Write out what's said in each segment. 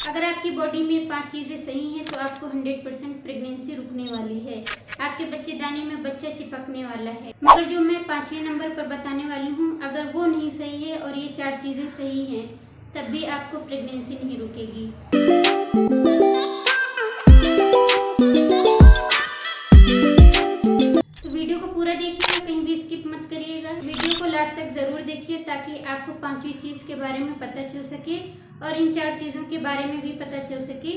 अगर आपकी बॉडी में 5 चीज़ें सही हैं तो आपको 100% प्रेगनेंसी रुकने वाली है। आपके बच्चेदानी में बच्चा चिपकने वाला है। मगर जो मैं 5वें नंबर पर बताने वाली हूँ, अगर वो नहीं सही है और ये 4 चीज़ें सही हैं, तब भी आपको प्रेगनेंसी नहीं रुकेगी। तो वीडियो को पूरा देखिएगा, कहीं भी स्किप मत करिएगा। वीडियो को लास्ट तक ज़रूर देखिए ताकि आपको 5वीं चीज़ के बारे में पता चल सके और इन 4 चीज़ों के बारे में भी पता चल सके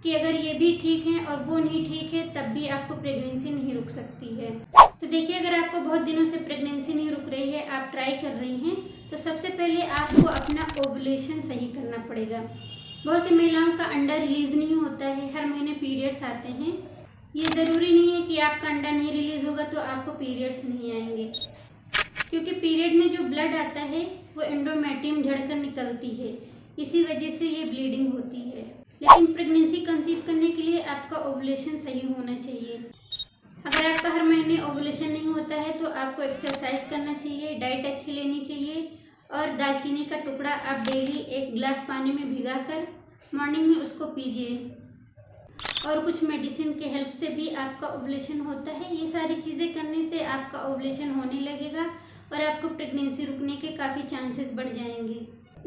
कि अगर ये भी ठीक है और वो नहीं ठीक है तब भी आपको प्रेगनेंसी नहीं रुक सकती है। तो देखिए, अगर आपको बहुत दिनों से प्रेगनेंसी नहीं रुक रही है, आप ट्राई कर रही हैं, तो सबसे पहले आपको अपना ओवुलेशन सही करना पड़ेगा। बहुत सी महिलाओं का अंडा रिलीज नहीं होता है, हर महीने पीरियड्स आते हैं। ये ज़रूरी नहीं है कि आपका अंडा नहीं रिलीज होगा तो आपको पीरियड्स नहीं आएंगे, क्योंकि पीरियड में जो ब्लड आता है वो एंडोमेट्रियम झड़कर निकलती है, इसी वजह से ये ब्लीडिंग होती है। लेकिन प्रेगनेंसी कंसीव करने के लिए आपका ओवुलेशन सही होना चाहिए। अगर आपका हर महीने ओवुलेशन नहीं होता है तो आपको एक्सरसाइज करना चाहिए, डाइट अच्छी लेनी चाहिए और दालचीनी का टुकड़ा आप डेली 1 गिलास पानी में भिगाकर मॉर्निंग में उसको पीजिए। और कुछ मेडिसिन के हेल्प से भी आपका ओवुलेशन होता है। ये सारी चीज़ें करने से आपका ओवुलेशन होने लगेगा और आपको प्रेगनेंसी रुकने के काफ़ी चांसेस बढ़ जाएंगे।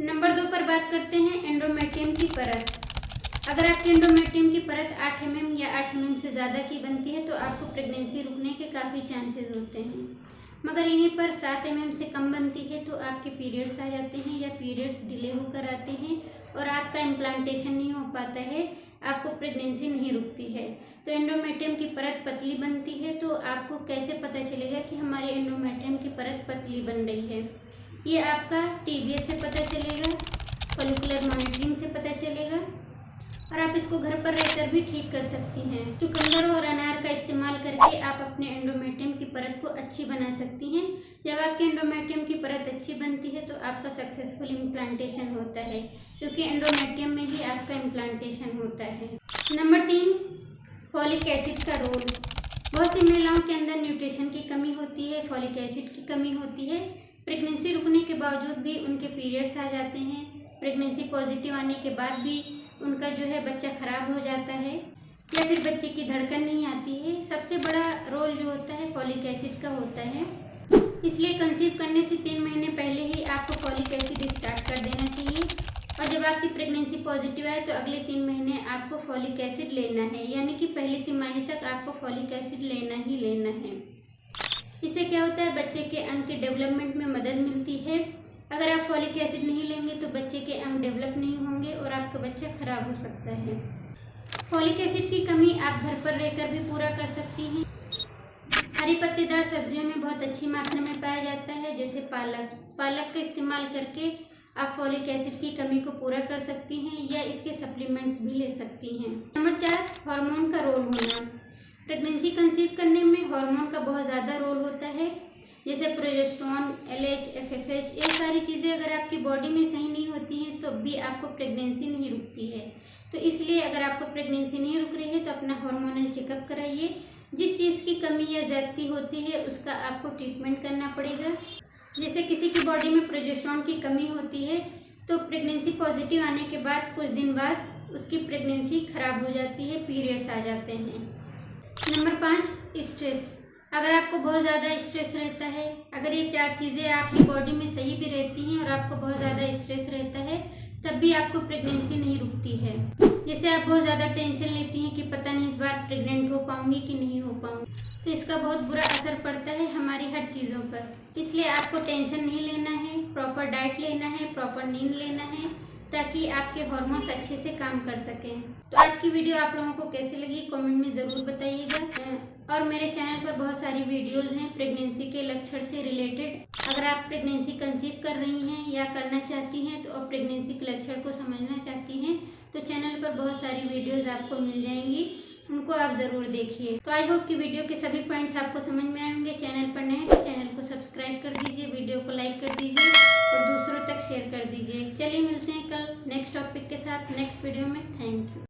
नंबर 2 पर बात करते हैं एंडोमेट्रियम की परत। अगर आपके एंडोमेट्रियम की परत 8 mm या 8 mm से ज़्यादा की बनती है तो आपको प्रेगनेंसी रुकने के काफ़ी चांसेस होते हैं। मगर यहीं पर 7 mm से कम बनती है तो आपके पीरियड्स आ जाते हैं या पीरियड्स डिले होकर आते हैं और आपका इम्प्लांटेशन नहीं हो पाता है, आपको प्रेगनेंसी नहीं रुकती है। तो एंडोमेट्रियम की परत पतली बनती है, तो आपको कैसे पता चलेगा कि हमारे एंडोमेट्रियम की परत पतली बन रही है? ये आपका TBS से पता चलेगा, फॉलिकुलर मॉनिटरिंग से पता चलेगा और आप इसको घर पर रहकर भी ठीक कर सकती हैं। चुकंदर और अनार का इस्तेमाल करके आप अपने एंडोमेट्रियम की परत को अच्छी बना सकती हैं। जब आपके एंडोमेट्रियम की परत अच्छी बनती है तो आपका सक्सेसफुल इम्प्लांटेशन होता है, क्योंकि एंडोमेट्रियम में ही आपका इम्प्लांटेशन होता है। नंबर 3, फॉलिक एसिड का रोल। बहुत सी महिलाओं के अंदर न्यूट्रिशन की कमी होती है, फॉलिक एसिड की कमी होती है। प्रेगनेंसी रुकने के बावजूद भी उनके पीरियड्स आ जाते हैं। प्रेगनेंसी पॉजिटिव आने के बाद भी उनका जो है बच्चा खराब हो जाता है या फिर बच्चे की धड़कन नहीं आती है। सबसे बड़ा रोल जो होता है फॉलिक एसिड का होता है, इसलिए कंसीव करने से 3 महीने पहले ही आपको फॉलिक एसिड स्टार्ट कर देना चाहिए। और जब आपकी प्रेगनेंसी पॉजिटिव आए तो अगले 3 महीने आपको फॉलिक एसिड लेना है, यानी कि पहली तिमाही तक आपको फॉलिक एसिड लेना ही लेना है। इससे क्या होता है, बच्चे के अंग के डेवलपमेंट में मदद मिलती है। अगर आप फॉलिक एसिड नहीं लेंगे तो बच्चे के अंग डेवलप नहीं होंगे और आपका बच्चा खराब हो सकता है। फॉलिक एसिड की कमी आप घर पर रहकर भी पूरा कर सकती हैं। हरी पत्तेदार सब्जियों में बहुत अच्छी मात्रा में पाया जाता है, जैसे पालक का इस्तेमाल करके आप फॉलिक एसिड की कमी को पूरा कर सकती हैं या इसके सप्लीमेंट्स भी ले सकती हैं। नंबर 4, हार्मोन का रोल होना। प्रेगनेंसी कंसीव करने में हार्मोन का बहुत ज़्यादा रोल होता है, जैसे प्रोजेस्टेरोन, LH, FSH। ये सारी चीज़ें अगर आपकी बॉडी में सही नहीं होती हैं तो भी आपको प्रेगनेंसी नहीं रुकती है। तो इसलिए अगर आपको प्रेगनेंसी नहीं रुक रही है तो अपना हार्मोनल चेकअप कराइए। जिस चीज़ की कमी या ज़्यादती होती है उसका आपको ट्रीटमेंट करना पड़ेगा। जैसे किसी की बॉडी में प्रोजेस्टेरोन की कमी होती है तो प्रेगनेंसी पॉजिटिव आने के बाद कुछ दिन बाद उसकी प्रेगनेंसी खराब हो जाती है, पीरियड्स आ जाते हैं। Number 5, stress. अगर आपको बहुत ज़्यादा स्ट्रेस रहता है, अगर ये 4 चीज़ें आपकी बॉडी में सही भी रहती हैं और आपको बहुत ज़्यादा स्ट्रेस रहता है, तब भी आपको प्रेगनेंसी नहीं रुकती है। जैसे आप बहुत ज़्यादा टेंशन लेती हैं कि पता नहीं इस बार प्रेग्नेंट हो पाऊंगी कि नहीं हो पाऊंगी, तो इसका बहुत बुरा असर पड़ता है हमारी हर चीज़ों पर। इसलिए आपको टेंशन नहीं लेना है, प्रॉपर डाइट लेना है, प्रॉपर नींद लेना है, ताकि आपके हार्मोन्स अच्छे से काम कर सकें। तो आज की वीडियो आप लोगों को कैसी लगी कमेंट में ज़रूर बताइएगा। और मेरे चैनल पर बहुत सारी वीडियोस हैं प्रेगनेंसी के लक्षण से रिलेटेड। अगर आप प्रेगनेंसी कंसीव कर रही हैं या करना चाहती हैं तो आप प्रेगनेंसी के लक्षण को समझना चाहती हैं तो चैनल पर बहुत सारी वीडियोस आपको मिल जाएंगी, उनको आप ज़रूर देखिए। तो आई होप कि वीडियो के सभी पॉइंट्स आपको समझ में आएंगे। चैनल पर नए हैं तो चैनल को सब्सक्राइब कर दीजिए, वीडियो को लाइक कर दीजिए और दूसरों तक शेयर कर दीजिए। चलिए मिलते हैं कल नेक्स्ट टॉपिक के साथ नेक्स्ट वीडियो में। Thank you.